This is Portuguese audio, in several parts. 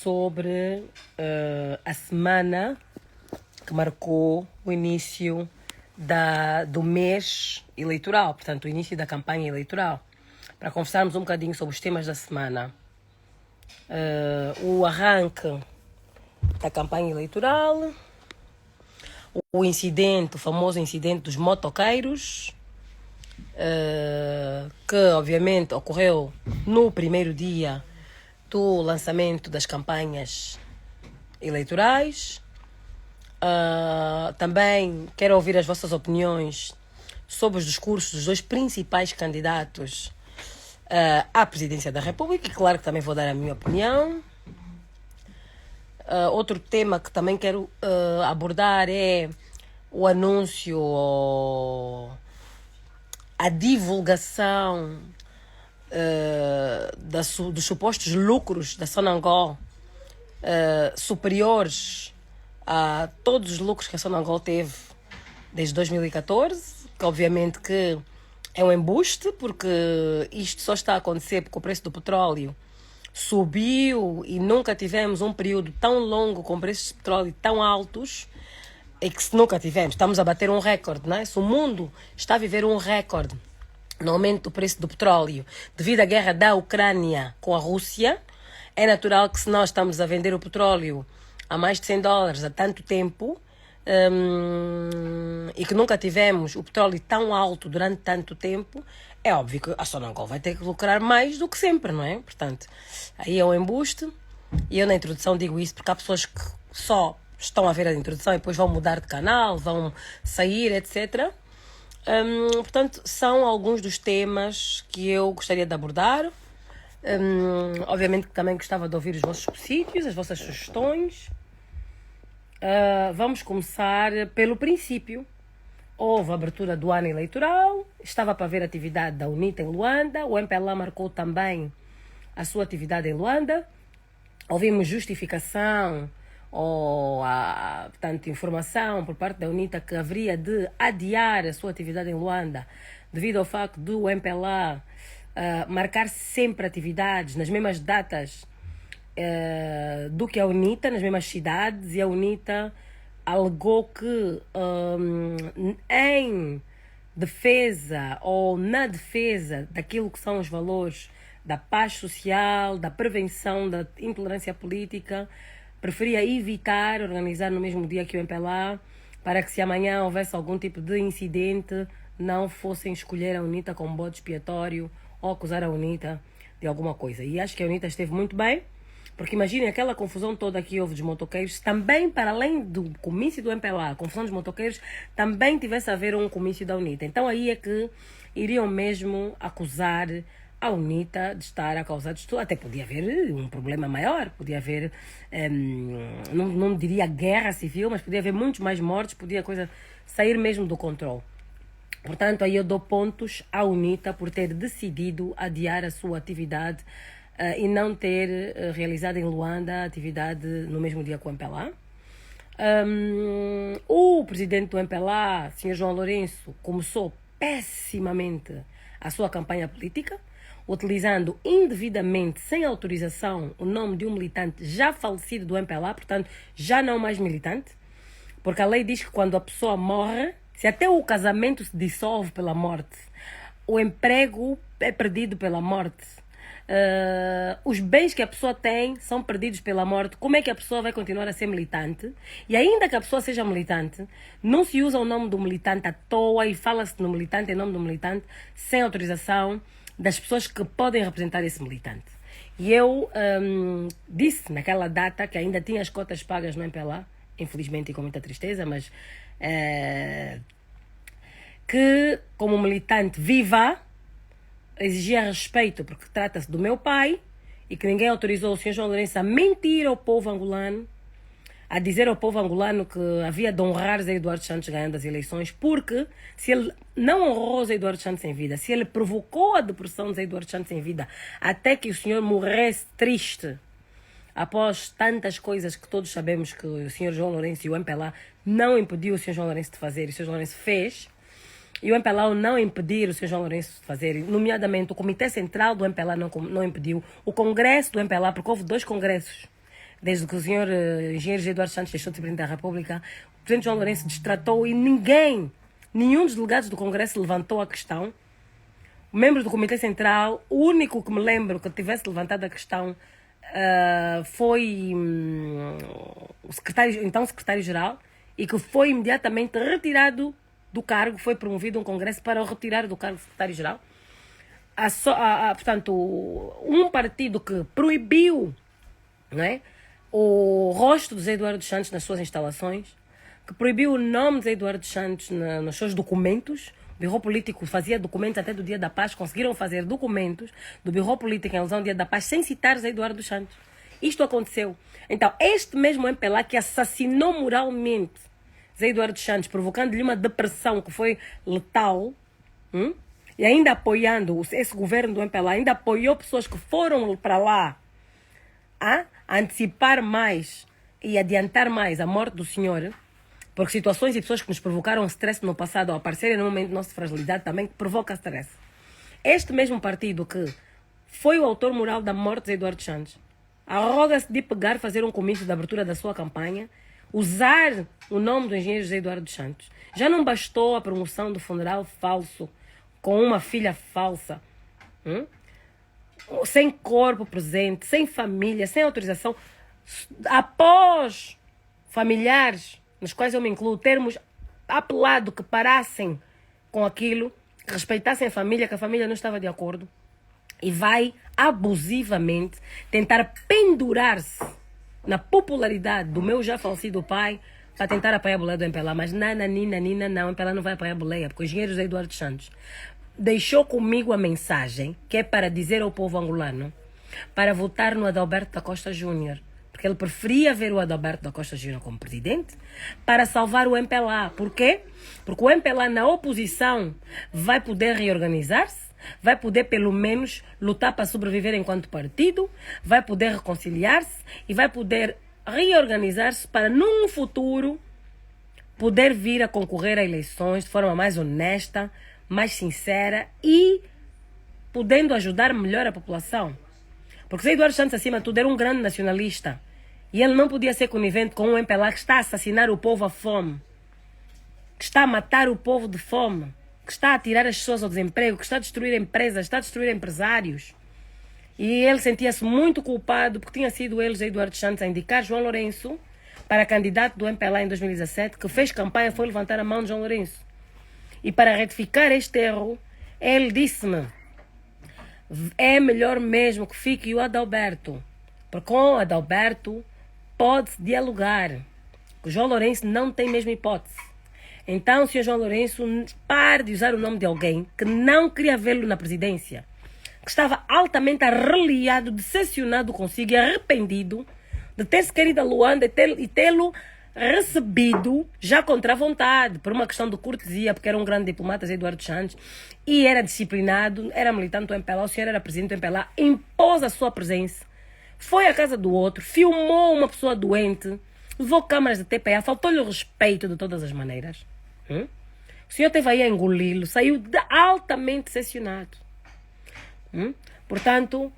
sobre a semana que marcou o início do mês eleitoral, portanto, o início da campanha eleitoral, para conversarmos um bocadinho sobre os temas da semana. O arranque da campanha eleitoral, o famoso incidente dos motoqueiros, que obviamente ocorreu no primeiro dia do lançamento das campanhas eleitorais. Também quero ouvir as vossas opiniões sobre os discursos dos dois principais candidatos à presidência da República, e claro que também vou dar a minha opinião. Outro tema que também quero abordar é o anúncio, a divulgação dos supostos lucros da Sonangol, superiores a todos os lucros que a Sonangol teve desde 2014, que obviamente que é um embuste, porque isto só está a acontecer porque o preço do petróleo subiu e nunca tivemos um período tão longo com preços de petróleo tão altos, e que se nunca tivemos, estamos a bater um recorde, não é? Se o mundo está a viver um recorde no aumento do preço do petróleo devido à guerra da Ucrânia com a Rússia, é natural que, se nós estamos a vender o petróleo a mais de $100 há tanto tempo, e que nunca tivemos o petróleo tão alto durante tanto tempo, é óbvio que a Sonangol vai ter que lucrar mais do que sempre, não é? Portanto, aí é um embuste, e eu na introdução digo isso porque há pessoas que só estão a ver a introdução e depois vão mudar de canal, vão sair, etc. Portanto, são alguns dos temas que eu gostaria de abordar. Obviamente que também gostava de ouvir os vossos subsídios, as vossas sugestões. Vamos começar pelo princípio. Houve a abertura do ano eleitoral, estava para haver atividade da UNITA em Luanda, o MPLA marcou também a sua atividade em Luanda. Ouvimos justificação portanto, informação por parte da UNITA que haveria de adiar a sua atividade em Luanda devido ao facto do MPLA marcar sempre atividades nas mesmas datas do que a UNITA, nas mesmas cidades, e a UNITA alegou que em defesa ou na defesa daquilo que são os valores da paz social, da prevenção da intolerância política, preferia evitar organizar no mesmo dia que o MPLA, para que, se amanhã houvesse algum tipo de incidente, não fossem escolher a UNITA como bode expiatório ou acusar a UNITA de alguma coisa. E acho que a UNITA esteve muito bem, porque imaginem aquela confusão toda que houve dos motoqueiros, também para além do comício do MPLA, a confusão dos motoqueiros, também tivesse a haver um comício da UNITA. Então aí é que iriam mesmo acusar a UNITA de estar a causar distúrbio. Até podia haver um problema maior, podia haver, não diria guerra civil, mas podia haver muitos mais mortes, podia a coisa sair mesmo do controle. Portanto, aí eu dou pontos à UNITA por ter decidido adiar a sua atividade e não ter realizado em Luanda a atividade no mesmo dia com o MPLA. O presidente do MPLA, Sr. João Lourenço, começou pessimamente a sua campanha política, utilizando indevidamente, sem autorização, o nome de um militante já falecido do MPLA, portanto, já não mais militante, porque a lei diz que quando a pessoa morre, se até o casamento se dissolve pela morte, o emprego é perdido pela morte, os bens que a pessoa tem são perdidos pela morte, como é que a pessoa vai continuar a ser militante? E ainda que a pessoa seja militante, não se usa o nome do militante à toa e fala-se no militante em nome do militante sem autorização das pessoas que podem representar esse militante. E eu disse naquela data que ainda tinha as cotas pagas no MPLA, infelizmente e com muita tristeza, mas que como militante viva exigia respeito, porque trata-se do meu pai, e que ninguém autorizou o Sr. João Lourenço a mentir ao povo angolano, a dizer ao povo angolano que havia de honrar Zé Eduardo Santos ganhando as eleições, porque se ele não honrou Zé Eduardo Santos em vida, se ele provocou a depressão de Zé Eduardo Santos em vida, até que o senhor morresse triste, após tantas coisas que todos sabemos que o Sr. João Lourenço e o MPLA não impediu o Sr. João Lourenço de fazer, e o Sr. João Lourenço fez, e o MPLA não impedir o Sr. João Lourenço de fazer, nomeadamente o Comitê Central do MPLA não impediu, o Congresso do MPLA, porque houve 2 congressos desde que o senhor engenheiro José Eduardo Santos deixou de ser presidente da República, o presidente João Lourenço destratou e nenhum dos delegados do Congresso levantou a questão. Membros do Comitê Central, o único que me lembro que tivesse levantado a questão foi o secretário-geral, e que foi imediatamente retirado do cargo, foi promovido um congresso para o retirar do cargo de secretário-geral. Portanto, um partido que proibiu, não é, o rosto de José Eduardo Santos nas suas instalações, que proibiu o nome de José Eduardo Santos nos seus documentos. O Birro Político fazia documentos até do Dia da Paz, conseguiram fazer documentos do Birro Político em alusão ao Dia da Paz sem citar José Eduardo Santos. Isto aconteceu. Então, este mesmo MPLA que assassinou moralmente José Eduardo Santos, provocando-lhe uma depressão que foi letal, e ainda apoiando esse governo do MPLA, ainda apoiou pessoas que foram para lá a antecipar mais e adiantar mais a morte do senhor, porque situações e pessoas que nos provocaram stress no passado ao aparecerem no momento de nossa fragilidade também provoca stress. Este mesmo partido que foi o autor moral da morte de Eduardo Santos arroga-se de pegar, fazer um comício de abertura da sua campanha, usar o nome do engenheiro José Eduardo Santos. Já não bastou a promoção do funeral falso com uma filha falsa, sem corpo presente, sem família, sem autorização, após familiares, nos quais eu me incluo, termos apelado que parassem com aquilo, que respeitassem a família, que a família não estava de acordo, e vai abusivamente tentar pendurar-se na popularidade do meu já falecido pai para tentar apoiar a boleia do MPLA. Mas não, o MPLA não vai apoiar a boleia, porque o engenheiro José Eduardo Santos deixou comigo a mensagem que é para dizer ao povo angolano para votar no Adalberto da Costa Júnior, porque ele preferia ver o Adalberto da Costa Júnior como presidente para salvar o MPLA. Por quê? Porque o MPLA na oposição vai poder reorganizar-se, vai poder pelo menos lutar para sobreviver enquanto partido, vai poder reconciliar-se e vai poder reorganizar-se para num futuro poder vir a concorrer a eleições de forma mais honesta, mais sincera e podendo ajudar melhor a população. Porque José Eduardo Santos, acima de tudo, era um grande nacionalista. E ele não podia ser conivente com um MPLA que está a assassinar o povo à fome, que está a matar o povo de fome, que está a tirar as pessoas ao desemprego, que está a destruir empresas, está a destruir empresários. E ele sentia-se muito culpado porque tinha sido ele, José Eduardo Santos, a indicar João Lourenço para candidato do MPLA em 2017, que fez campanha, foi levantar a mão de João Lourenço. E para retificar este erro, ele disse-me: é melhor mesmo que fique o Adalberto, porque com o Adalberto pode-se dialogar. O João Lourenço não tem mesmo hipótese. Então, o senhor João Lourenço, pare de usar o nome de alguém que não queria vê-lo na presidência, que estava altamente arreliado, decepcionado consigo e arrependido de ter-se querido a Luanda e tê-lo recebido já contra a vontade, por uma questão de cortesia, porque era um grande diplomata, Eduardo Santos, e era disciplinado, era militante do MPLA, o senhor era presidente do MPLA, impôs a sua presença, foi à casa do outro, filmou uma pessoa doente, levou câmaras de TPA, faltou-lhe o respeito de todas as maneiras. O senhor esteve aí a engoli-lo, saiu altamente decepcionado. Portanto,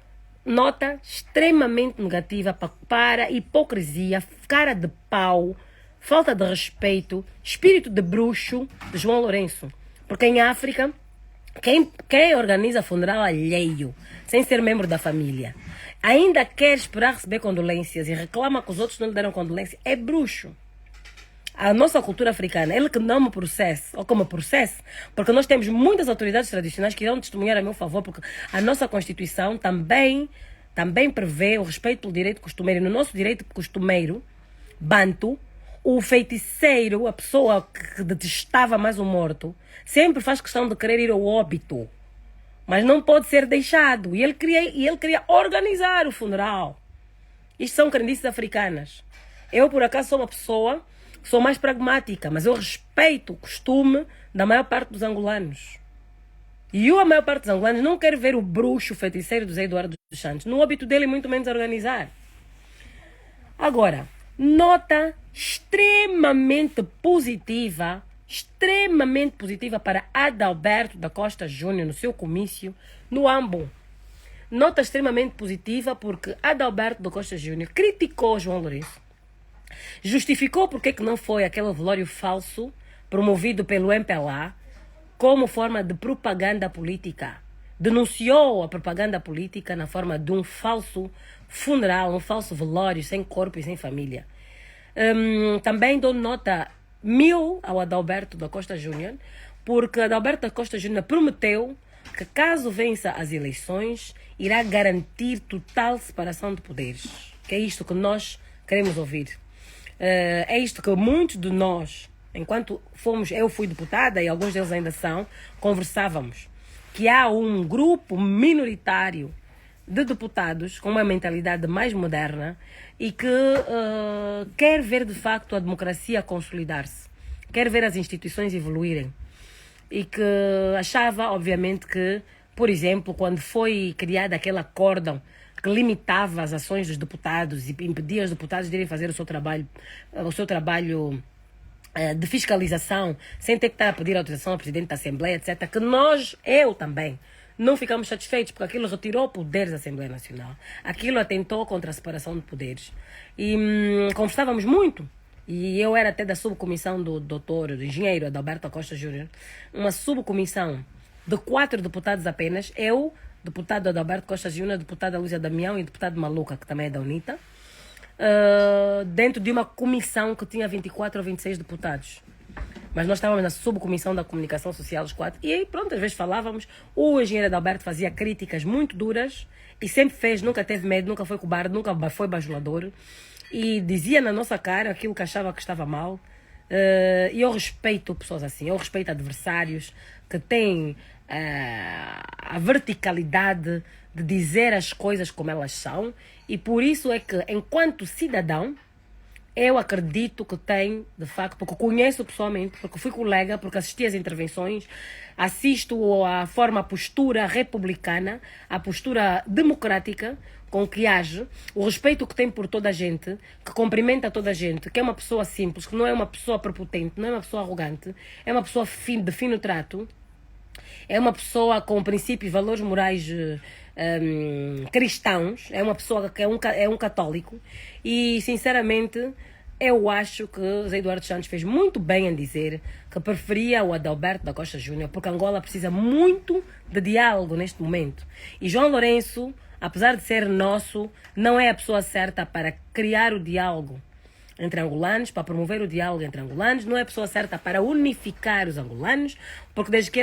nota extremamente negativa para hipocrisia, cara de pau, falta de respeito, espírito de bruxo de João Lourenço. Porque em África, quem organiza funeral alheio, sem ser membro da família, ainda quer esperar receber condolências e reclama que os outros não lhe deram condolência, é bruxo. A nossa cultura africana, ele que não me processe, ou como processe, porque nós temos muitas autoridades tradicionais que irão testemunhar a meu favor, porque a nossa Constituição também prevê o respeito pelo direito costumeiro. No nosso direito costumeiro, banto, o feiticeiro, a pessoa que detestava mais o morto, sempre faz questão de querer ir ao óbito, mas não pode ser deixado. E ele queria organizar o funeral. Isto são crendices africanas. Eu, por acaso, sou uma pessoa que sou mais pragmática, mas eu respeito o costume da maior parte dos angolanos. E a maior parte dos angolanos não quer ver o bruxo, o feiticeiro do José Eduardo dos Santos no óbito dele, muito menos organizar. Agora, nota extremamente positiva para Adalberto da Costa Júnior no seu comício no Ambo. nota extremamente positiva porque Adalberto da Costa Júnior criticou João Lourenço, justificou porque que não foi aquele velório falso promovido pelo MPLA como forma de propaganda política. Denunciou a propaganda política na forma de um falso funeral, um falso velório sem corpo e sem família. Também dou nota 1000 ao Adalberto da Costa Júnior, porque Adalberto da Costa Júnior prometeu que caso vença as eleições, irá garantir total separação de poderes. Que é isto que nós queremos ouvir. É isto que muitos de nós, enquanto eu fui deputada e alguns deles ainda são, conversávamos. Que há um grupo minoritário de deputados com uma mentalidade mais moderna e que quer ver de facto a democracia consolidar-se, quer ver as instituições evoluírem e que achava, obviamente, que, por exemplo, quando foi criado aquele acórdão que limitava as ações dos deputados e impedia os deputados de irem fazer o seu trabalho de fiscalização, sem ter que estar a pedir autorização ao Presidente da Assembleia, etc., que eu também, não ficamos satisfeitos, porque aquilo retirou poderes da Assembleia Nacional. Aquilo atentou contra a separação de poderes. E conversávamos muito. E eu era até da subcomissão do doutor, do engenheiro Adalberto Costa Júnior, uma subcomissão de 4 deputados apenas, eu, deputado Adalberto Costa Júnior, deputada Luísa Damião e deputado Maluca, que também é da UNITA, dentro de uma comissão que tinha 24 ou 26 deputados. Mas nós estávamos na subcomissão da comunicação social, os 4, e aí pronto, às vezes falávamos, o engenheiro Adalberto fazia críticas muito duras, e sempre fez, nunca teve medo, nunca foi cobarde, nunca foi bajulador, e dizia na nossa cara aquilo que achava que estava mal. E eu respeito pessoas assim, eu respeito adversários que têm a verticalidade de dizer as coisas como elas são, e por isso é que, enquanto cidadão, eu acredito que tem, de facto, porque conheço pessoalmente, porque fui colega, porque assisti às intervenções, assisto a postura republicana, a postura democrática com que age, o respeito que tem por toda a gente, que cumprimenta toda a gente, que é uma pessoa simples, que não é uma pessoa prepotente, não é uma pessoa arrogante, é uma pessoa de fino trato, é uma pessoa com princípios e valores morais cristãos, é uma pessoa que é um católico, e sinceramente eu acho que José Eduardo Santos fez muito bem em dizer que preferia o Adalberto da Costa Júnior, porque Angola precisa muito de diálogo neste momento, e João Lourenço, apesar de ser nosso, não é a pessoa certa para criar o diálogo entre angolanos, para promover o diálogo entre angolanos, não é a pessoa certa para unificar os angolanos, porque desde que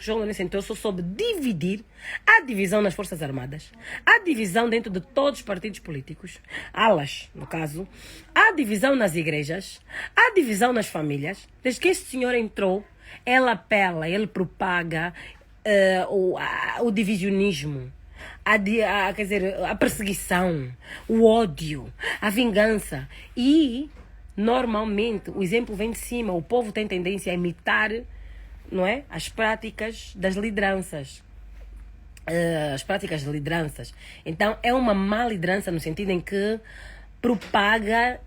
João Lourenço entrou, só soube dividir. Há divisão nas Forças Armadas, há divisão dentro de todos os partidos políticos, alas, no caso, há divisão nas igrejas, há divisão nas famílias. Desde que este senhor entrou, ele apela, ele propaga o divisionismo. Quer dizer, a perseguição, o ódio, a vingança. E, normalmente, o exemplo vem de cima. O povo tem tendência a imitar, não é? As práticas das lideranças. Então, é uma má liderança no sentido em que propaga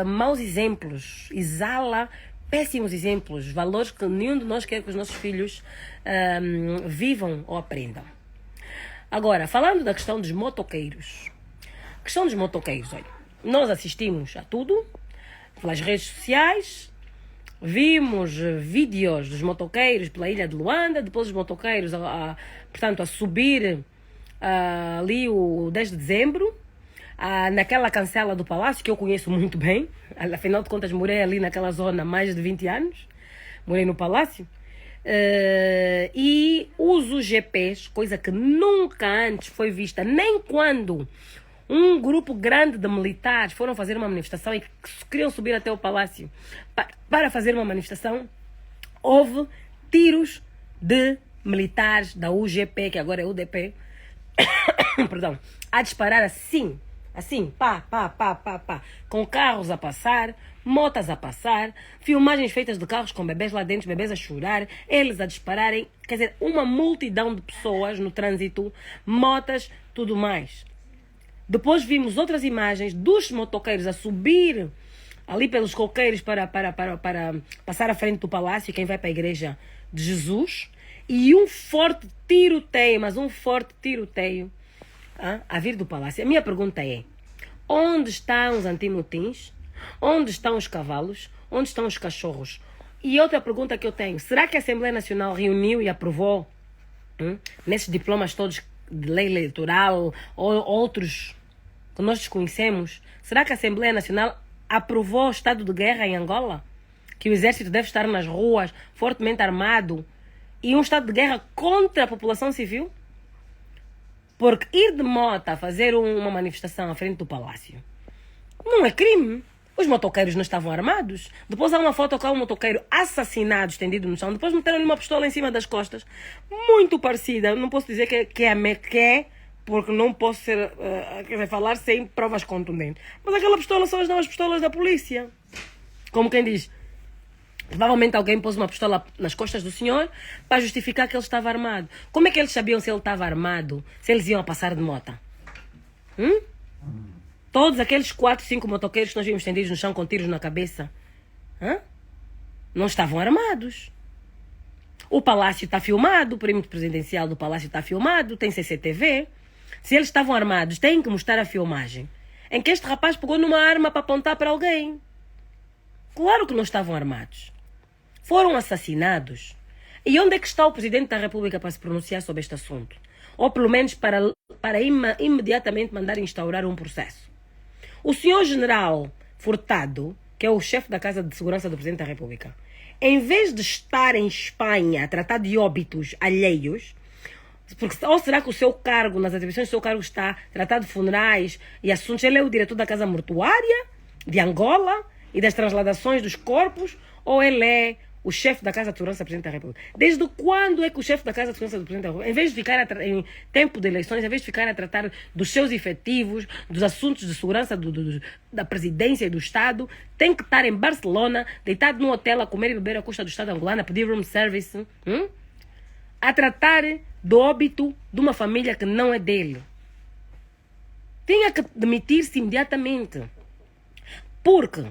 maus exemplos, exala péssimos exemplos, valores que nenhum de nós quer que os nossos filhos vivam ou aprendam. Agora, falando da questão dos motoqueiros. A questão dos motoqueiros, olha, nós assistimos a tudo pelas redes sociais, vimos vídeos dos motoqueiros pela ilha de Luanda, depois os motoqueiros, portanto, a subir ali o 10 de dezembro, naquela cancela do Palácio, que eu conheço muito bem, afinal de contas morei ali naquela zona há mais de 20 anos, morei no Palácio. E uso GPs, coisa que nunca antes foi vista, nem quando um grupo grande de militares foram fazer uma manifestação e queriam subir até o palácio para fazer uma manifestação, houve tiros de militares da UGP, que agora é UDP, perdão, a disparar assim, pá, com carros a passar, motas a passar, filmagens feitas de carros com bebês lá dentro, bebês a chorar, eles a dispararem, quer dizer, uma multidão de pessoas no trânsito, motas, tudo mais. Depois vimos outras imagens dos motoqueiros a subir ali pelos coqueiros para passar à frente do palácio, quem vai para a igreja de Jesus, e um forte tiroteio, mas um forte tiroteio a vir do palácio. A minha pergunta é: onde estão os antimotins? Onde estão os cavalos? Onde estão os cachorros? E outra pergunta que eu tenho: será que a Assembleia Nacional reuniu e aprovou nesses diplomas todos de lei eleitoral ou outros que nós desconhecemos? Será que a Assembleia Nacional aprovou o estado de guerra em Angola? Que o exército deve estar nas ruas, fortemente armado, e um estado de guerra contra a população civil? Porque ir de moto a fazer uma manifestação à frente do palácio não é crime. Os motoqueiros não estavam armados. Depois há uma foto com um motoqueiro assassinado, estendido no chão. Depois meteram-lhe uma pistola em cima das costas. Muito parecida. Não posso dizer que é, porque não posso falar sem provas contundentes. Mas aquela pistola são as novas pistolas da polícia. Como quem diz, provavelmente alguém pôs uma pistola nas costas do senhor para justificar que ele estava armado. Como é que eles sabiam se ele estava armado, se eles iam a passar de moto? Todos aqueles 4, 5 motoqueiros que nós vimos estendidos no chão com tiros na cabeça, não estavam armados. O palácio está filmado, o perímetro presidencial do palácio está filmado, tem CCTV. Se eles estavam armados, têm que mostrar a filmagem em que este rapaz pegou numa arma para apontar para alguém. Claro que não estavam armados. Foram assassinados. E onde é que está o Presidente da República para se pronunciar sobre este assunto? Ou pelo menos para imediatamente mandar instaurar um processo? O senhor General Furtado, que é o chefe da Casa de Segurança do Presidente da República, em vez de estar em Espanha a tratar de óbitos alheios, ou será que o seu cargo, nas atribuições do seu cargo, está a tratar de funerais e assuntos? Ele é o diretor da Casa Mortuária de Angola e das transladações dos corpos, ou ele é o chefe da Casa de Segurança do Presidente da República? Desde quando é que o chefe da Casa de Segurança do Presidente da República, em vez de ficar em tempo de eleições, em vez de ficar a tratar dos seus efetivos, dos assuntos de segurança da presidência e do Estado, tem que estar em Barcelona, deitado num hotel a comer e beber à custa do Estado angolano, a pedir room service, a tratar do óbito de uma família que não é dele? Tinha que demitir-se imediatamente. Porque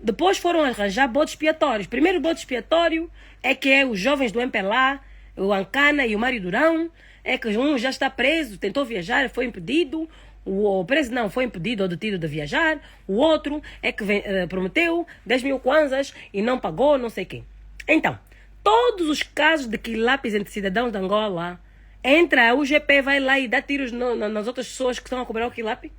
depois foram arranjar bodes expiatórios. Primeiro bode expiatório é que é os jovens do MPLA, o Ancana e o Mário Durão, é que um já está preso, tentou viajar, foi impedido. O preso não, foi impedido ou detido de viajar. O outro é que prometeu 10 mil kwanzas e não pagou, não sei quem. Então, todos os casos de quilapes entre cidadãos de Angola, entra a UGP, vai lá e dá tiros nas outras pessoas que estão a cobrar o quilape.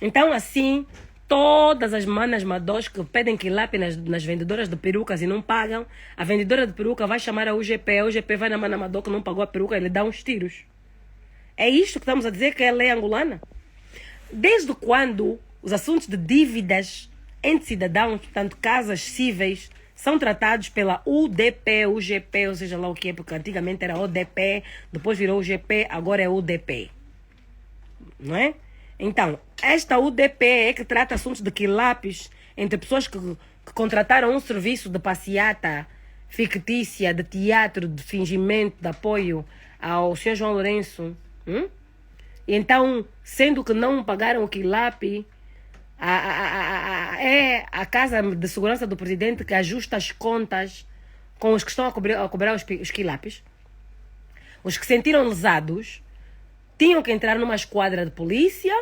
Então, assim, todas as manas madós que pedem quilape nas vendedoras de perucas e não pagam, a vendedora de peruca vai chamar a UGP vai na mana madó que não pagou a peruca e lhe dá uns tiros. É isto que estamos a dizer que é a lei angolana? Desde quando os assuntos de dívidas entre cidadãos, portanto casas cíveis, são tratados pela UDP, UGP, ou seja lá o que é, porque antigamente era ODP, depois virou UGP, agora é UDP. Não é? Então, esta UDP é que trata assuntos de quilapes entre pessoas que contrataram um serviço de passeata fictícia, de teatro, de fingimento, de apoio ao Sr. João Lourenço. E então, sendo que não pagaram o quilape, é a Casa de Segurança do Presidente que ajusta as contas com os que estão a cobrar os quilapes. Os que sentiram lesados tinham que entrar numa esquadra de polícia,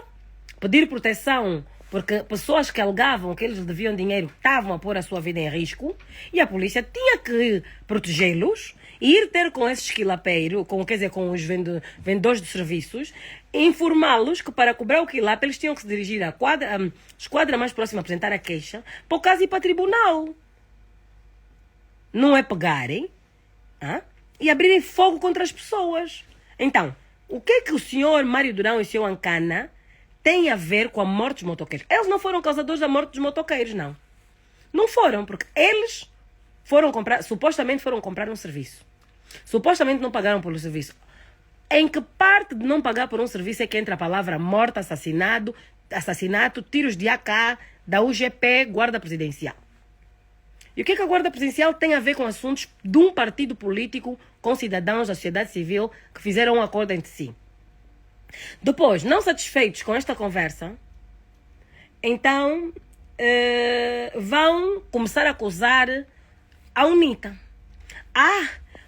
pedir proteção, porque pessoas que alegavam que eles deviam dinheiro estavam a pôr a sua vida em risco, e a polícia tinha que protegê-los e ir ter com esses quilapeiros, com os vendedores de serviços, e informá-los que para cobrar o quilape eles tinham que se dirigir à esquadra mais próxima a apresentar a queixa, para o caso ir para o tribunal. Não é pegarem e abrirem fogo contra as pessoas. Então, o que é que o senhor Mário Durão e o senhor Ancana têm a ver com a morte dos motoqueiros? Eles não foram causadores da morte dos motoqueiros, não. Não foram, porque eles supostamente foram comprar um serviço. Supostamente não pagaram pelo serviço. Em que parte de não pagar por um serviço é que entra a palavra morte, assassinato, tiros de AK, da UGP, Guarda Presidencial? E o que é que a Guarda Presidencial tem a ver com assuntos de um partido político com cidadãos da sociedade civil que fizeram um acordo entre si? Depois, não satisfeitos com esta conversa, então vão começar a acusar a UNITA.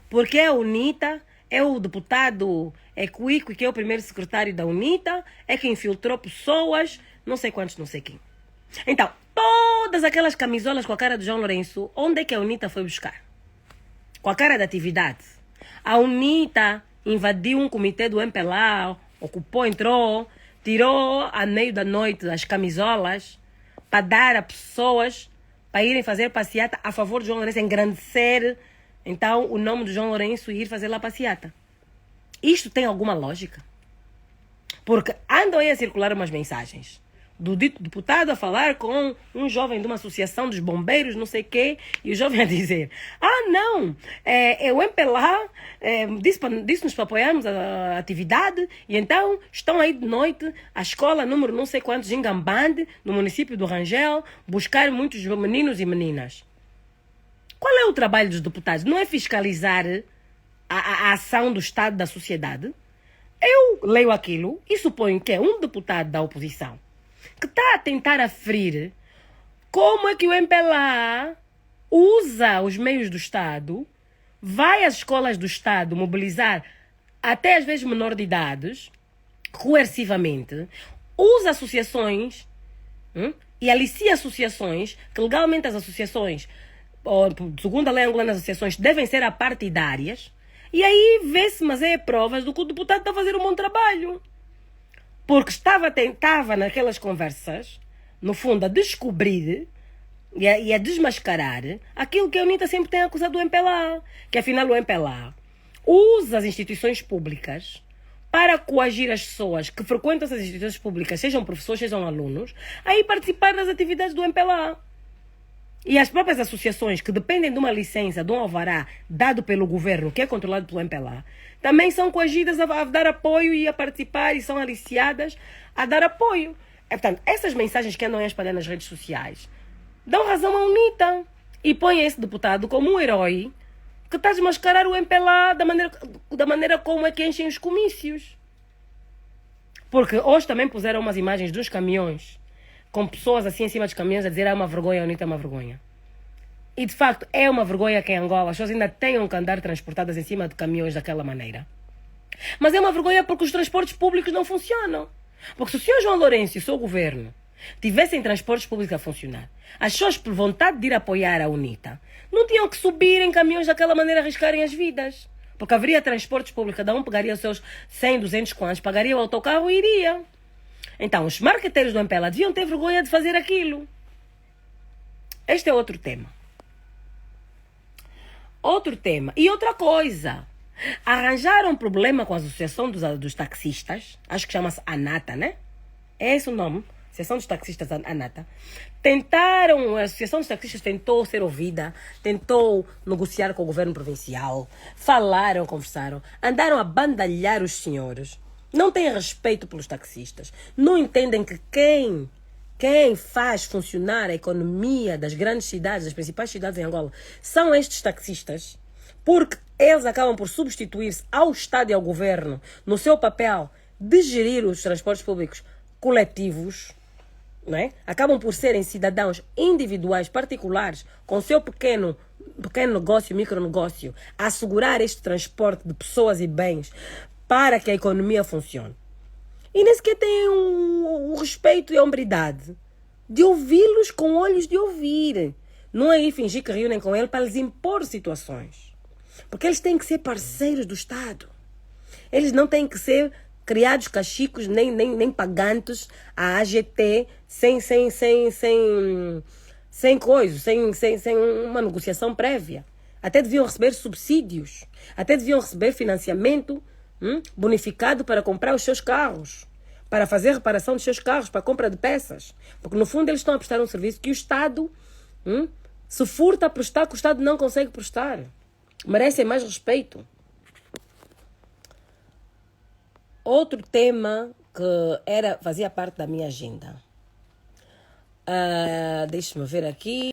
Porque a UNITA é o deputado é que o Ico, que é o primeiro secretário da UNITA, é que infiltrou pessoas, não sei quantos, não sei quem. Então, todas aquelas camisolas com a cara do João Lourenço, onde é que a UNITA foi buscar? Com a cara da atividade. A UNITA invadiu um comitê do MPLA, ocupou, entrou, tirou a meio da noite as camisolas para dar a pessoas para irem fazer passeata a favor do João Lourenço, engrandecer então o nome do João Lourenço e ir fazer lá passeata. Isto tem alguma lógica? Porque andam aí a circular umas mensagens do dito deputado a falar com um jovem de uma associação dos bombeiros, não sei o quê, e o jovem a dizer, não, o MPLA disse-nos para apoiarmos a atividade, e então estão aí de noite a escola número não sei quantos em Gambande, no município do Rangel, buscar muitos meninos e meninas. Qual é o trabalho dos deputados? Não é fiscalizar a ação do Estado da sociedade? Eu leio aquilo e suponho que é um deputado da oposição que está a tentar aferir como é que o MPLA usa os meios do Estado, vai às escolas do Estado mobilizar até às vezes menor de idades, coercivamente, usa associações e alicia associações, que legalmente as associações, segundo a lei angolana, as associações devem ser apartidárias, e aí vê-se, mas é provas do que o deputado está a fazer um bom trabalho. Porque estava naquelas conversas, no fundo, a descobrir e a desmascarar aquilo que a UNITA sempre tem acusado do MPLA. Que afinal o MPLA usa as instituições públicas para coagir as pessoas que frequentam essas instituições públicas, sejam professores, sejam alunos, a ir participar das atividades do MPLA. E as próprias associações que dependem de uma licença, de um alvará dado pelo governo, que é controlado pelo MPLA, também são coagidas a dar apoio e a participar e são aliciadas a dar apoio. Portanto, essas mensagens que andam a espalhar nas redes sociais dão razão à UNITA e põem esse deputado como um herói que está a desmascarar o MPLA da maneira como é que enchem os comícios. Porque hoje também puseram umas imagens dos caminhões com pessoas assim em cima dos caminhões a dizer é uma vergonha, a UNITA é uma vergonha. E de facto é uma vergonha que em Angola as pessoas ainda tenham que andar transportadas em cima de caminhões daquela maneira. Mas é uma vergonha porque os transportes públicos não funcionam. Porque se o senhor João Lourenço e o seu governo tivessem transportes públicos a funcionar, as pessoas por vontade de ir apoiar a UNITA não tinham que subir em caminhões daquela maneira a arriscarem as vidas. Porque haveria transportes públicos, cada um pegaria os seus 100, 200 quantos, pagaria o autocarro e iria. Então, os marqueteiros do MPLA deviam ter vergonha de fazer aquilo. Este é outro tema. Outro tema. E outra coisa. Arranjaram um problema com a Associação dos Taxistas. Acho que chama-se ANATA, né? É esse o nome. Associação dos Taxistas ANATA. A Associação dos Taxistas tentou ser ouvida, tentou negociar com o governo provincial, falaram, conversaram, andaram a bandalhar os senhores. Não têm respeito pelos taxistas. Não entendem que quem faz funcionar a economia das grandes cidades, das principais cidades em Angola, são estes taxistas, porque eles acabam por substituir-se ao Estado e ao governo no seu papel de gerir os transportes públicos coletivos, não é? Acabam por serem cidadãos individuais, particulares, com o seu pequeno negócio, micronegócio, a assegurar este transporte de pessoas e bens para que a economia funcione. E nem sequer têm o respeito e a hombridade de ouvi-los com olhos de ouvir. Não é ir fingir que reúnem com ele para lhes impor situações. Porque eles têm que ser parceiros do Estado. Eles não têm que ser criados cachicos, nem pagantes à AGT sem coisa, sem uma negociação prévia. Até deviam receber subsídios. Até deviam receber financiamento bonificado para comprar os seus carros, para fazer reparação dos seus carros, para compra de peças. Porque no fundo eles estão a prestar um serviço que o Estado se furta a prestar, que o Estado não consegue prestar. Merecem mais respeito. Outro tema que fazia parte da minha agenda. Deixa-me ver aqui.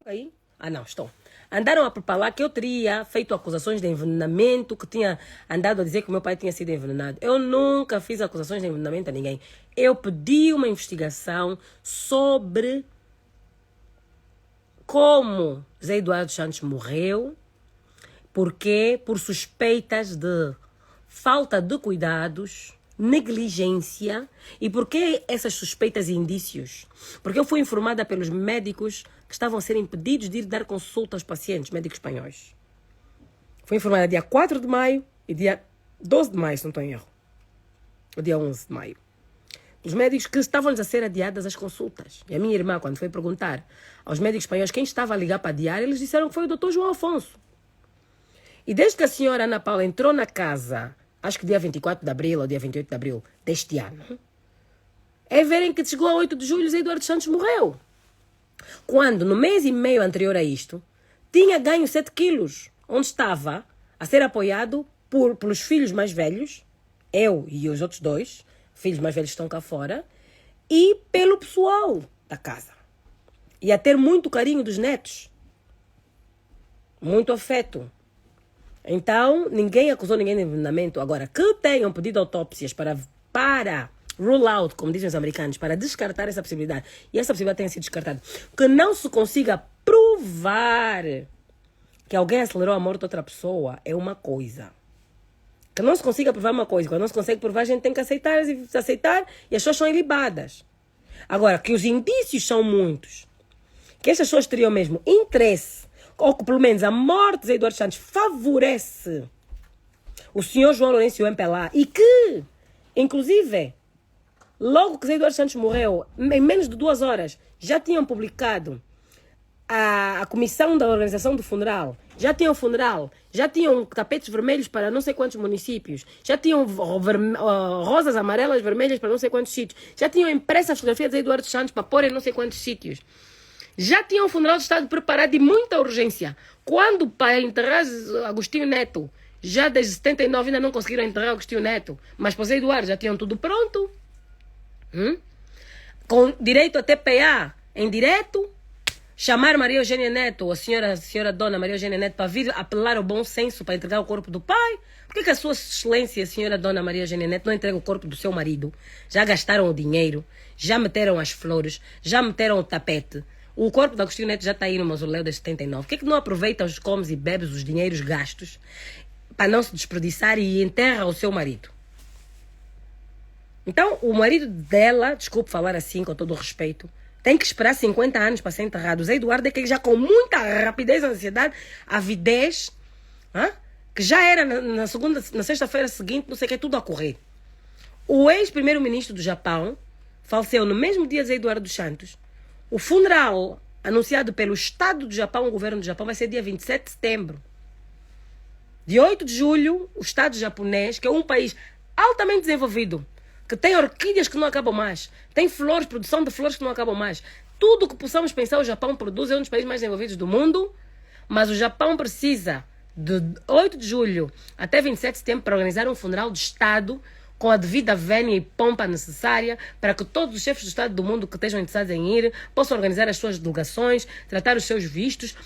Aí? Não, estou. Andaram a propalar que eu teria feito acusações de envenenamento, que tinha andado a dizer que o meu pai tinha sido envenenado. Eu nunca fiz acusações de envenenamento a ninguém. Eu pedi uma investigação sobre como Zé Eduardo Santos morreu, porque por suspeitas de falta de cuidados, negligência. E por que essas suspeitas e indícios? Porque eu fui informada pelos médicos que estavam a ser impedidos de ir dar consulta aos pacientes, médicos espanhóis. Fui informada dia 4 de maio e dia 12 de maio, se não estou em erro. O dia 11 de maio. Os médicos que estavam-lhes a ser adiadas as consultas. E a minha irmã, quando foi perguntar aos médicos espanhóis quem estava a ligar para adiar, eles disseram que foi o Dr. João Afonso. E desde que a senhora Ana Paula entrou na casa, acho que dia 24 de abril ou dia 28 de abril deste ano, é verem que chegou a 8 de julho Zé Eduardo Santos morreu. Quando, no mês e meio anterior a isto, tinha ganho 7 quilos, onde estava a ser apoiado pelos filhos mais velhos, eu e os outros 2, filhos mais velhos que estão cá fora, e pelo pessoal da casa. E a ter muito carinho dos netos. Muito afeto. Então, ninguém acusou ninguém de envenenamento. Agora, que tenham pedido autópsias para rule out, como dizem os americanos, para descartar essa possibilidade, e essa possibilidade tenha sido descartada, que não se consiga provar que alguém acelerou a morte de outra pessoa, é uma coisa. Que não se consiga provar uma coisa. Quando não se consegue provar, a gente tem que aceitar e as pessoas são ilibadas. Agora, que os indícios são muitos, que estas pessoas teriam mesmo interesse, ou que pelo menos a morte de Zé Eduardo Santos favorece o senhor João Lourenço Mpelá, e que, inclusive, logo que Zé Eduardo Santos morreu, em menos de 2 horas, já tinham publicado a comissão da organização do funeral, já tinham funeral, já tinham tapetes vermelhos para não sei quantos municípios, já tinham rosas amarelas, vermelhas para não sei quantos sítios, já tinham impressa a fotografia de Zé Eduardo Santos para pôr em não sei quantos sítios. Já tinham o funeral de Estado preparado de muita urgência. Quando para enterrar Agostinho Neto, já desde 79 ainda não conseguiram enterrar Agostinho Neto, mas para Zé Eduardo já tinham tudo pronto. Com direito a TPA em direto, chamar Maria Eugênia Neto, a senhora dona Maria Eugênia Neto, para vir apelar ao bom senso para entregar o corpo do pai. Por que a sua excelência, a senhora dona Maria Eugênia Neto, não entrega o corpo do seu marido? Já gastaram o dinheiro, já meteram as flores, já meteram o tapete. O corpo de Agostinho Neto já está aí no mausoléu desde 79. Por que não aproveita os comes e bebes, os dinheiros gastos, para não se desperdiçar e enterra o seu marido? Então, o marido dela, desculpe falar assim com todo o respeito, tem que esperar 50 anos para ser enterrado. O Zé Eduardo é que já com muita rapidez, ansiedade, avidez, que já era na sexta-feira seguinte, não sei o que, tudo a correr. O ex-primeiro-ministro do Japão faleceu no mesmo dia de Zé Eduardo Santos. O funeral anunciado pelo Estado do Japão, o governo do Japão, vai ser dia 27 de setembro. De 8 de julho, o Estado japonês, que é um país altamente desenvolvido, que tem orquídeas que não acabam mais, tem flores, produção de flores que não acabam mais. Tudo o que possamos pensar o Japão produz, é um dos países mais desenvolvidos do mundo, mas o Japão precisa de 8 de julho até 27 de setembro para organizar um funeral de Estado com a devida vénia e pompa necessária para que todos os chefes de Estado do mundo que estejam interessados em ir possam organizar as suas delegações, tratar os seus vistos,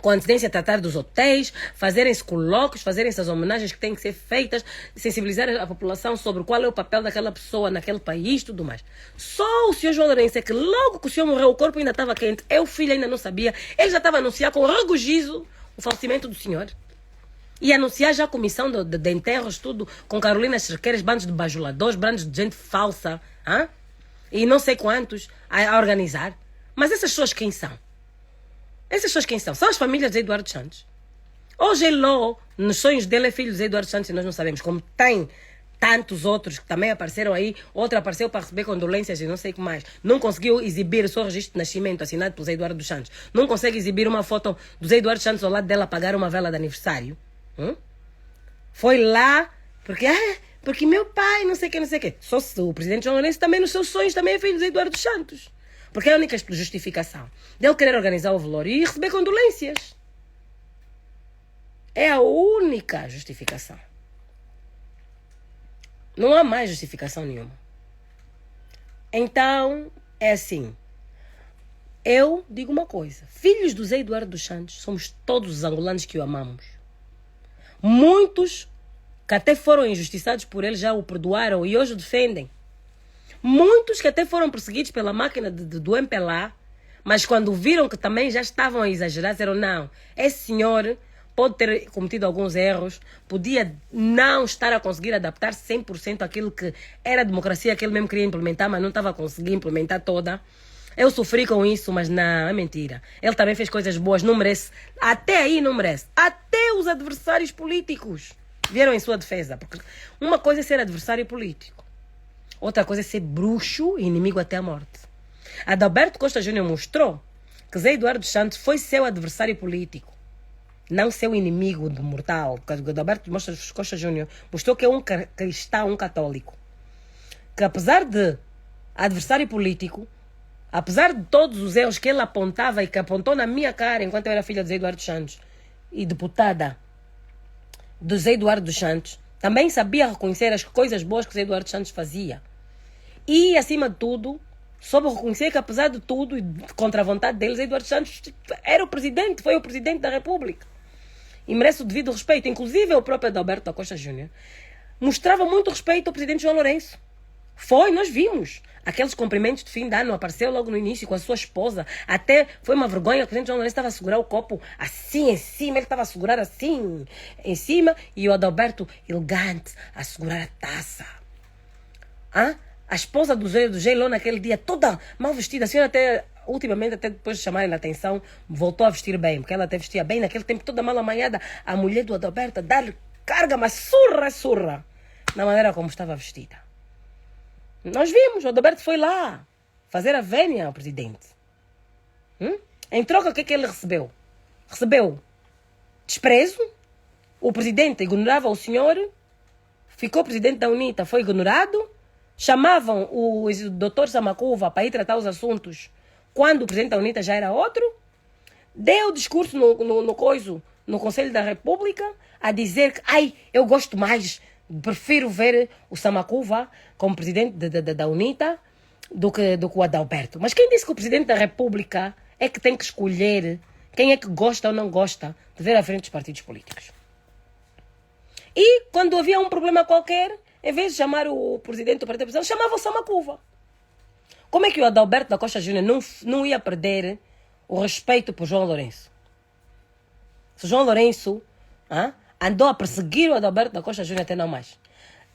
com antecedência tratar dos hotéis, fazerem-se colóquios, fazerem-se as homenagens que têm que ser feitas, sensibilizar a população sobre qual é o papel daquela pessoa naquele país, tudo mais. Só o senhor João Lourenço é que logo que o senhor morreu, o corpo ainda estava quente, o filho ainda não sabia, ele já estava a anunciar com regozijo o falecimento do senhor. E anunciar já a comissão de enterros, tudo, com Carolina Cerqueiras, bandos de bajuladores, bandos de gente falsa, e não sei quantos a organizar. Mas essas pessoas quem são? Essas pessoas quem são? São as famílias de Eduardo Santos. Hoje ele, nos sonhos dele, é filho de Eduardo Santos e nós não sabemos. Como tem tantos outros que também apareceram aí, outro apareceu para receber condolências e não sei o que mais. Não conseguiu exibir o seu registro de nascimento assinado por Zé Eduardo Santos. Não consegue exibir uma foto do Zé Eduardo Santos ao lado dela apagar uma vela de aniversário. Foi lá, porque meu pai, não sei o que. Só se o presidente João Lourenço também, nos seus sonhos, também é filho de Eduardo Santos. Porque é a única justificação dele querer organizar o velório e receber condolências. É a única justificação. Não há mais justificação nenhuma. Então, é assim. Eu digo uma coisa. Filhos do Zé Eduardo dos Santos, somos todos os angolanos que o amamos. Muitos que até foram injustiçados por ele já o perdoaram e hoje o defendem. Muitos que até foram perseguidos pela máquina do MPLA, Mas quando viram que também já estavam a exagerar, disseram, não, esse senhor pode ter cometido alguns erros, podia não estar a conseguir adaptar 100% àquilo que era a democracia que ele mesmo queria implementar, mas não estava a conseguir implementar toda. Eu sofri com isso, mas não, é mentira. Ele também fez coisas boas, não merece. Até aí não merece. Até os adversários políticos vieram em sua defesa. Porque uma coisa é ser adversário político. Outra coisa é ser bruxo e inimigo até a morte. Adalberto Costa Júnior mostrou que Zé Eduardo Santos foi seu adversário político, não seu inimigo de mortal. Porque Adalberto Costa Júnior mostrou que é um cristão, um católico. Que apesar de adversário político, apesar de todos os erros que ele apontava e que apontou na minha cara enquanto eu era filha de Zé Eduardo Santos e deputada do Zé Eduardo dos Santos, também sabia reconhecer as coisas boas que o Zé Eduardo Santos fazia. E, acima de tudo, soube reconhecer que, apesar de tudo e contra a vontade dele, Zé Eduardo Santos era o presidente, foi o presidente da República. E merece o devido respeito. Inclusive, o próprio Adalberto da Costa Júnior mostrava muito respeito ao presidente João Lourenço. Foi, nós vimos. Aqueles cumprimentos de fim de ano, apareceu logo no início com a sua esposa. Até foi uma vergonha, o presidente João Lourenço estava a segurar o copo assim em cima, ele estava a segurar assim em cima, e o Adalberto elegante a segurar a taça. Hã? A esposa do Geilon naquele dia, toda mal vestida, a senhora até, ultimamente, até depois de chamarem a atenção, voltou a vestir bem, porque ela até vestia bem, naquele tempo toda mal amanhada, a mulher do Adalberto a dar-lhe carga, mas surra, na maneira como estava vestida. Nós vimos, o Adalberto foi lá fazer a vénia ao presidente. Em troca, o que é que ele recebeu? Recebeu desprezo, o presidente ignorava o senhor, ficou presidente da UNITA, foi ignorado, chamavam o doutor Samacuva para ir tratar os assuntos quando o presidente da UNITA já era outro, deu discurso no Conselho da República a dizer que, eu gosto mais, prefiro ver o Samacuva como presidente da UNITA do que o Adalberto. Mas quem disse que o presidente da República é que tem que escolher quem é que gosta ou não gosta de ver à frente dos partidos políticos? E quando havia um problema qualquer, em vez de chamar o presidente do partido oposição, chamava o Samacuva. Como é que o Adalberto da Costa Júnior não ia perder o respeito por João Lourenço? Se João Lourenço andou a perseguir o Adalberto da Costa Júnior até não mais.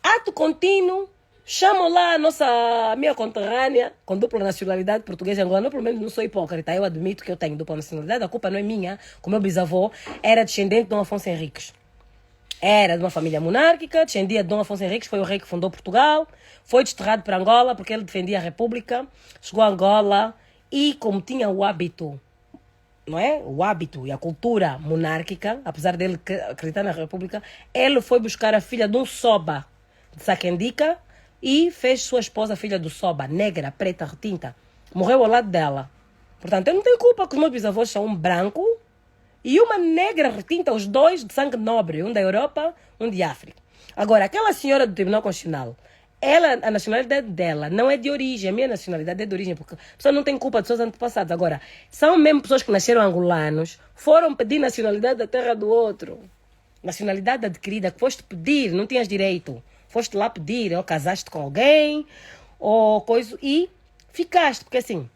Ato contínuo, chamam lá a minha conterrânea com dupla nacionalidade portuguesa e angolana. Eu, pelo menos, não sou hipócrita. Eu admito que eu tenho dupla nacionalidade. A culpa não é minha. O meu bisavô era descendente de Dom Afonso Henriques. Era de uma família monárquica, descendia de Dom Afonso Henriques, foi o rei que fundou Portugal, foi desterrado para Angola porque ele defendia a República, chegou a Angola e, como tinha o hábito, não é? O hábito e a cultura monárquica, apesar dele acreditar na República, ele foi buscar a filha de um Soba de Saquendica e fez sua esposa filha do Soba, negra, preta, retinta. Morreu ao lado dela. Portanto, eu não tenho culpa que os meus bisavós são um branco e uma negra retinta, os dois de sangue nobre, um da Europa, um de África. Agora, aquela senhora do Tribunal Constitucional, a nacionalidade dela não é de origem, a minha nacionalidade é de origem, porque a pessoa não tem culpa de seus antepassados. Agora, são mesmo pessoas que nasceram angolanos, foram pedir nacionalidade da terra do outro. Nacionalidade adquirida, que foste pedir, não tinhas direito. Foste lá pedir, ou casaste com alguém, ou coisa, e ficaste, porque assim,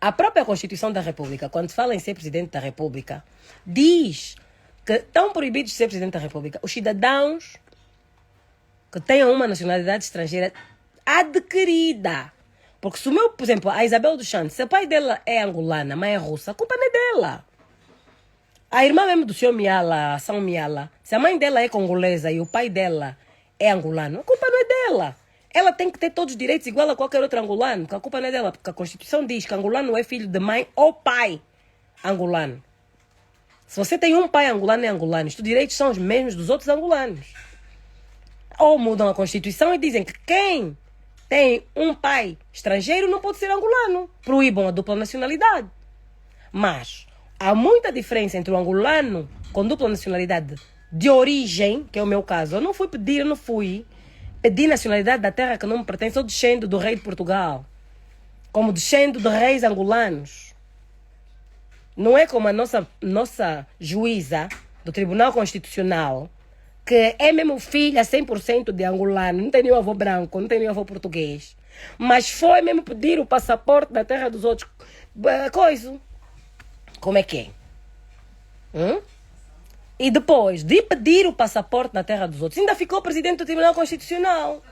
a própria Constituição da República, quando fala em ser Presidente da República, diz que estão proibidos de ser Presidente da República os cidadãos que tenham uma nacionalidade estrangeira adquirida. Porque se o meu, por exemplo, a Isabel dos Santos, se o pai dela é angolana, a mãe é russa, a culpa não é dela. A irmã mesmo do senhor Miala, São Miala, se a mãe dela é congolesa e o pai dela é angolano, a culpa não é dela. Ela tem que ter todos os direitos igual a qualquer outro angolano, porque a culpa não é dela, porque a Constituição diz que angolano é filho de mãe ou pai angolano. Se você tem um pai angolano, é angolano. Os direitos são os mesmos dos outros angolanos. Ou mudam a Constituição e dizem que quem tem um pai estrangeiro não pode ser angolano. Proíbam a dupla nacionalidade. Mas há muita diferença entre o angolano com dupla nacionalidade de origem, que é o meu caso. Eu não fui pedir nacionalidade da terra que não me pertence. Eu descendo do rei de Portugal, como descendo de reis angolanos. Não é como a nossa juíza do Tribunal Constitucional, que é mesmo filha 100% de angolano, não tem nenhum avô branco, não tem nenhum avô português, mas foi mesmo pedir o passaporte da terra dos outros, coisa. Como é que é? E depois de pedir o passaporte na terra dos outros, ainda ficou presidente do Tribunal Constitucional.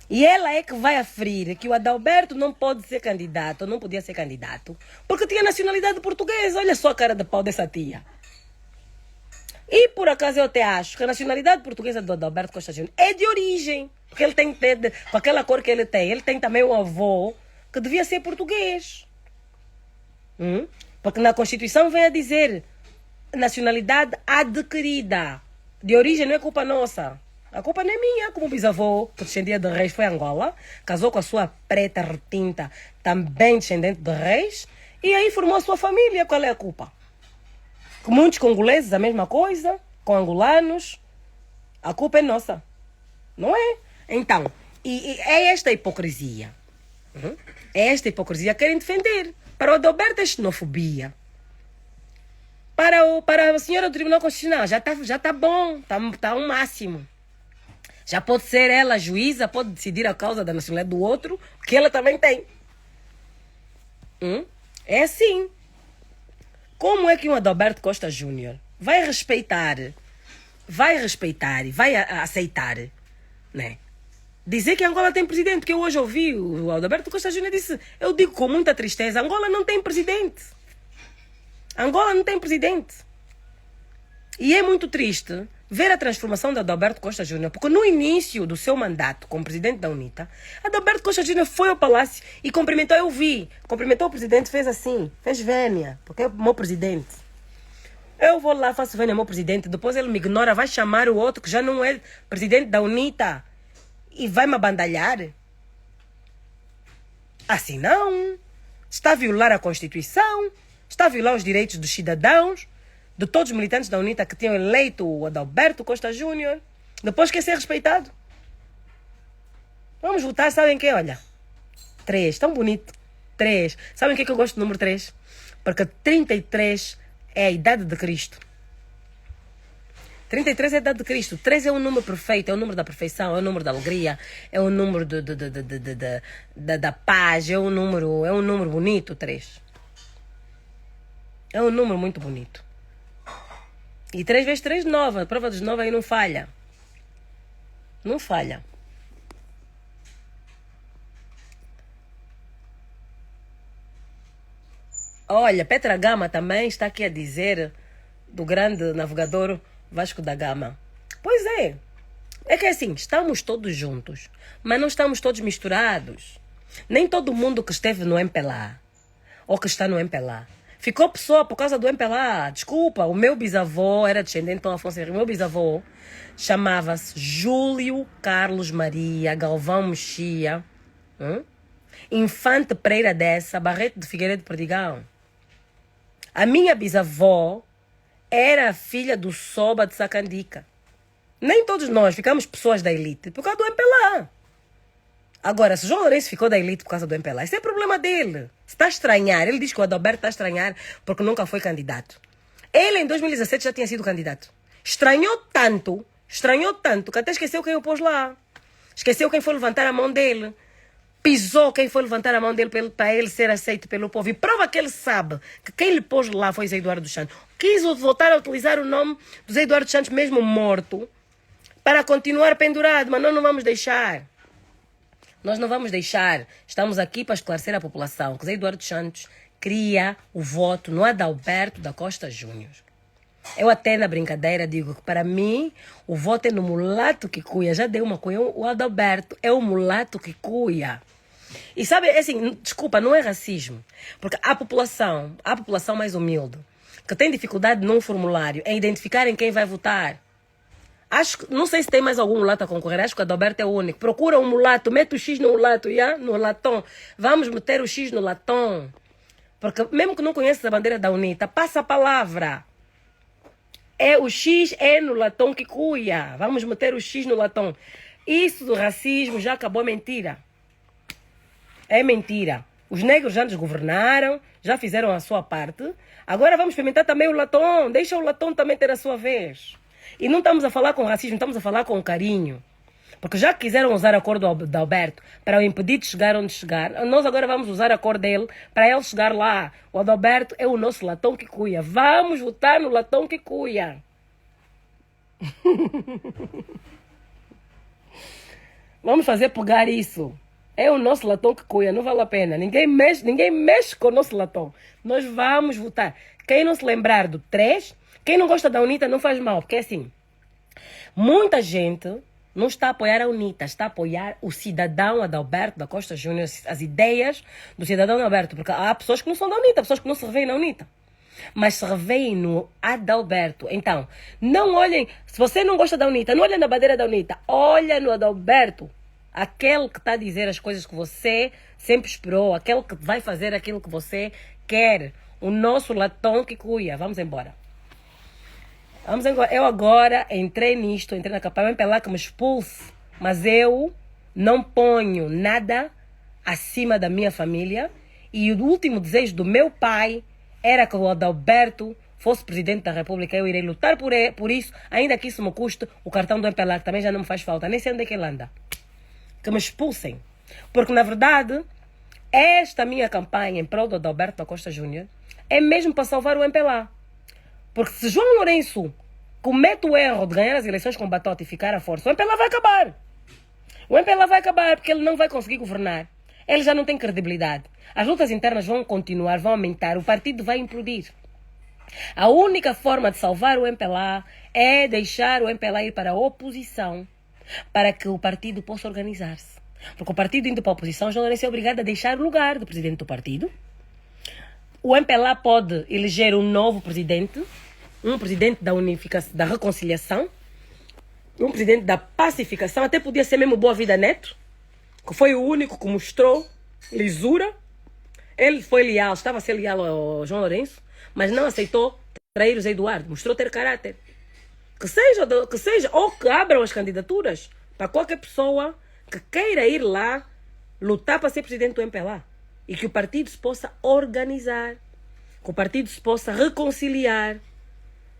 E ela é que vai aferir que o Adalberto não pode ser candidato, não podia ser candidato, porque tinha nacionalidade portuguesa. Olha só a cara de pau dessa tia. E por acaso eu até acho que a nacionalidade portuguesa do Adalberto Costa Júnior é de origem. Porque ele tem que ter, com aquela cor que ele tem também um avô que devia ser português. Porque na Constituição vem a dizer nacionalidade adquirida. De origem não é culpa nossa. A culpa não é minha, como o bisavô, que descendia de reis, foi a Angola, casou com a sua preta retinta, também descendente de reis, e aí formou a sua família. Qual é a culpa? Com muitos congoleses, a mesma coisa, com angolanos, a culpa é nossa. Não é? Então, e é esta hipocrisia. É esta hipocrisia que querem defender. Para o Adalberto é xenofobia. Para a senhora do Tribunal Constitucional, já tá bom, tá um máximo. Já pode ser ela juíza, pode decidir a causa da nacionalidade do outro, que ela também tem. É assim. Como é que um Adalberto Costa Júnior vai respeitar e vai aceitar, né? Dizer que Angola tem presidente, que eu hoje ouvi o Adalberto Costa Júnior disse, eu digo com muita tristeza, Angola não tem presidente. Angola não tem presidente. E é muito triste ver a transformação de Adalberto Costa Júnior, porque no início do seu mandato como presidente da UNITA, Adalberto Costa Júnior foi ao palácio e cumprimentou, eu vi, cumprimentou o presidente, fez assim, fez vénia, porque é o meu presidente. Eu vou lá, faço vénia ao meu presidente, depois ele me ignora, vai chamar o outro que já não é presidente da UNITA e vai me abandalhar. Assim não. Está a violar a Constituição, está a violar os direitos dos cidadãos, de todos os militantes da UNITA que tinham eleito o Adalberto Costa Júnior. Depois quer ser respeitado. Vamos votar, sabem quem? Olha, 3, tão bonito. 3. Sabem o que é que eu gosto do número 3? Porque 33 é a idade de Cristo. 33 é a idade de Cristo. 3 é um número perfeito, é o número da perfeição, é o número da alegria, é o número da paz, é um número bonito, 3. É um número muito bonito. E 3 vezes 3, 9. A prova dos 9 aí não falha. Não falha. Olha, Petra Gama também está aqui a dizer do grande navegador Vasco da Gama. Pois é. É que assim, estamos todos juntos, mas não estamos todos misturados. Nem todo mundo que esteve no MPLA, ou que está no MPLA, ficou pessoa por causa do MPLA. Desculpa, o meu bisavô era descendente do Afonso Henrique. O meu bisavô chamava-se Júlio Carlos Maria Galvão Mexia, Infante Pereira dessa, Barreto de Figueiredo de Perdigão. A minha bisavó era filha do Soba de Sacandica. Nem todos nós ficamos pessoas da elite por causa do MPLA. Agora, se o João Lourenço ficou da elite por causa do MPLA, isso é problema dele. Se está a estranhar, ele diz que o Adalberto está a estranhar porque nunca foi candidato. Ele, em 2017, já tinha sido candidato. Estranhou tanto, que até esqueceu quem o pôs lá. Esqueceu quem foi levantar a mão dele. Pisou quem foi levantar a mão dele para ele ser aceito pelo povo. E prova que ele sabe que quem lhe pôs lá foi Zé Eduardo dos Santos. Quis voltar a utilizar o nome do Zé Eduardo dos Santos, mesmo morto, para continuar pendurado. Mas nós não vamos deixar. Nós não vamos deixar. Estamos aqui para esclarecer a população que Zé Eduardo dos Santos cria o voto no Adalberto da Costa Júnior. Eu até na brincadeira digo que para mim o voto é no mulato que cuia. Já deu uma cuia. O Adalberto é o mulato que cuia. E sabe, assim, desculpa, não é racismo. Porque a população mais humilde, que tem dificuldade num formulário em identificar em quem vai votar. Não sei se tem mais algum mulato a concorrer. Acho que o Adalberto é o único. Procura um mulato, mete o X no mulato, no latão. Vamos meter o X no latão. Porque mesmo que não conheça a bandeira da UNITA, passa a palavra. O X é no latão que cuia. Vamos meter o X no latão. Isso do racismo já acabou, mentira. É mentira. Os negros já nos governaram, já fizeram a sua parte. Agora vamos experimentar também o latão. Deixa o latão também ter a sua vez. E não estamos a falar com racismo, estamos a falar com carinho. Porque já quiseram usar a cor do Alberto para o impedir de chegar onde chegar, nós agora vamos usar a cor dele para ele chegar lá. O Adalberto é o nosso latão que cuia. Vamos votar no latão que cuia. Vamos fazer pegar isso. É o nosso latão que cuia, não vale a pena. Ninguém mexe com o nosso latão. Nós vamos votar. Quem não se lembrar do 3, quem não gosta da UNITA não faz mal, porque é assim, muita gente não está a apoiar a UNITA, está a apoiar o cidadão Adalberto da Costa Júnior, as ideias do cidadão Adalberto, porque há pessoas que não são da UNITA, pessoas que não se revêem na UNITA, mas se revêem no Adalberto. Então, não olhem, se você não gosta da UNITA, não olhem na bandeira da UNITA, olha no Adalberto, aquele que está a dizer as coisas que você sempre esperou, aquele que vai fazer aquilo que você quer, o nosso latão que cuia. Vamos embora. Eu agora entrei na campanha, vai lá que me expulse, mas eu não ponho nada acima da minha família, e o último desejo do meu pai era que o Adalberto fosse presidente da República. Eu irei lutar por isso, ainda que isso me custe o cartão do MPLA, que também já não me faz falta, nem sei onde é que ele anda. Que me expulsem. Porque, na verdade, esta minha campanha em prol do Adalberto da Costa Júnior é mesmo para salvar o MPLA. Porque se João Lourenço comete o erro de ganhar as eleições com Batota e ficar à força, o MPLA vai acabar. O MPLA vai acabar porque ele não vai conseguir governar. Ele já não tem credibilidade. As lutas internas vão continuar, vão aumentar, o partido vai implodir. A única forma de salvar o MPLA é deixar o MPLA ir para a oposição, para que o partido possa organizar-se. Porque o partido indo para a oposição, João Lourenço é obrigado a deixar o lugar do presidente do partido. O MPLA pode eleger um novo presidente, um presidente da unificação, da reconciliação, um presidente da pacificação, até podia ser mesmo Boa Vida Neto, que foi o único que mostrou lisura. Ele foi leal, estava a ser leal ao João Lourenço, mas não aceitou trair o Zé Eduardo, mostrou ter caráter. Que seja, ou que abram as candidaturas para qualquer pessoa que queira ir lá lutar para ser presidente do MPLA. E que o partido se possa organizar, que o partido se possa reconciliar,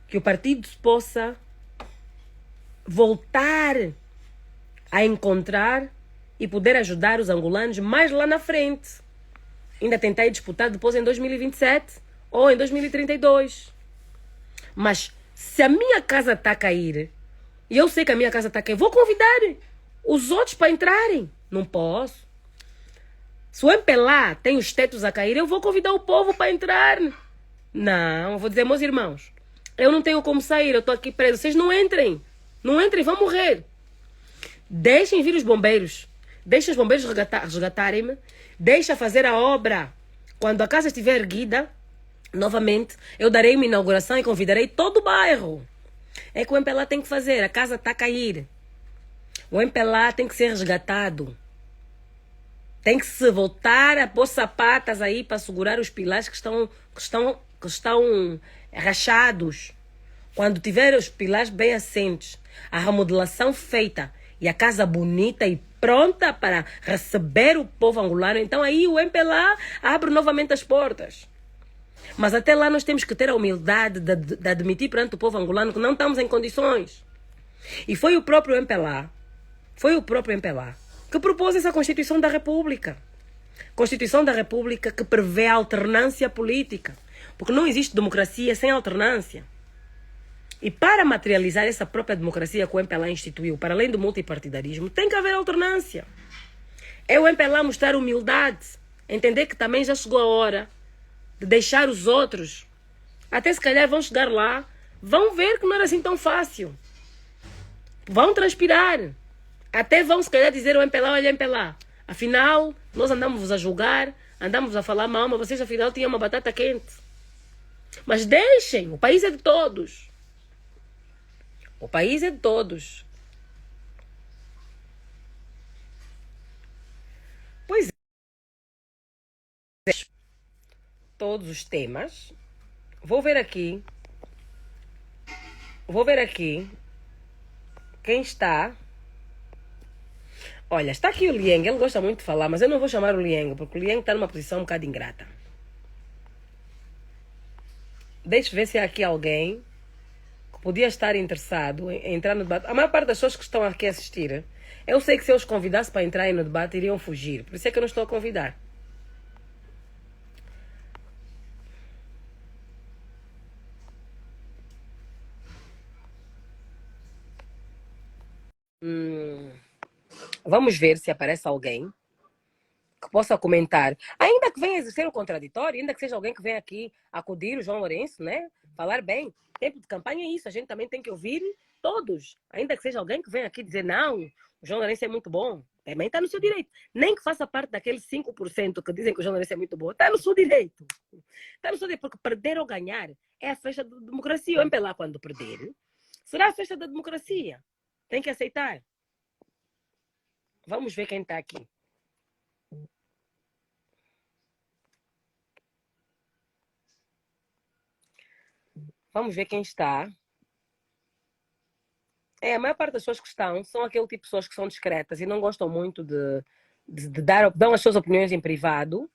que o partido se possa voltar a encontrar e poder ajudar os angolanos mais lá na frente. Ainda tentar disputar depois em 2027 ou em 2032. Mas se a minha casa está a cair, e eu sei que a minha casa está a cair, vou convidar os outros para entrarem. Não posso. Se o MPLA tem os tetos a cair, eu vou convidar o povo para entrar. Não, eu vou dizer, meus irmãos, eu não tenho como sair, eu estou aqui preso. Vocês não entrem. Não entrem, vão morrer. Deixem vir os bombeiros. Deixem os bombeiros resgatarem-me. Deixa fazer a obra. Quando a casa estiver erguida, novamente, eu darei uma inauguração e convidarei todo o bairro. É que o MPLA tem que fazer. A casa está a cair. O MPLA tem que ser resgatado. Tem que se voltar a pôr sapatas aí para segurar os pilares que estão rachados. Quando tiver os pilares bem assentes, a remodelação feita e a casa bonita e pronta para receber o povo angolano, então aí o MPLA abre novamente as portas. Mas até lá nós temos que ter a humildade de admitir perante o povo angolano que não estamos em condições. E foi o próprio MPLA que propôs essa Constituição da República. Constituição da República que prevê a alternância política. Porque não existe democracia sem alternância. E para materializar essa própria democracia que o MPLA instituiu, para além do multipartidarismo, tem que haver alternância. É o MPLA mostrar humildade, entender que também já chegou a hora de deixar os outros, até se calhar vão chegar lá, vão ver que não era assim tão fácil. Vão transpirar. Até vão se calhar dizer ao MPLA, olha MPLA, afinal, nós andamos a julgar, andamos a falar mal, mas vocês afinal tinham uma batata quente. Mas deixem, o país é de todos. O país é de todos. Pois é. Todos os temas. Vou ver aqui. Quem está. Olha, está aqui o Lieng. Ele gosta muito de falar, mas eu não vou chamar o Lieng, porque o Lieng está numa posição um bocado ingrata. Deixa eu ver se há aqui alguém que podia estar interessado em entrar no debate. A maior parte das pessoas que estão aqui a assistir, eu sei que se eu os convidasse para entrar no debate, iriam fugir. Por isso é que eu não estou a convidar. Vamos ver se aparece alguém que possa comentar, ainda que venha exercer o contraditório, ainda que seja alguém que venha aqui acudir o João Lourenço, né? Falar bem. Tempo de campanha é isso, a gente também tem que ouvir todos. Ainda que seja alguém que venha aqui dizer, não, o João Lourenço é muito bom, também está no seu direito. Nem que faça parte daqueles 5% que dizem que o João Lourenço é muito bom, está no seu direito. Está no seu direito, porque perder ou ganhar é a festa da democracia. O MPLA, quando perder, será a festa da democracia. Tem que aceitar. Vamos ver quem está aqui. Vamos ver quem está. A maior parte das pessoas que estão são aquele tipo de pessoas que são discretas e não gostam muito de dar, dão as suas opiniões em privado.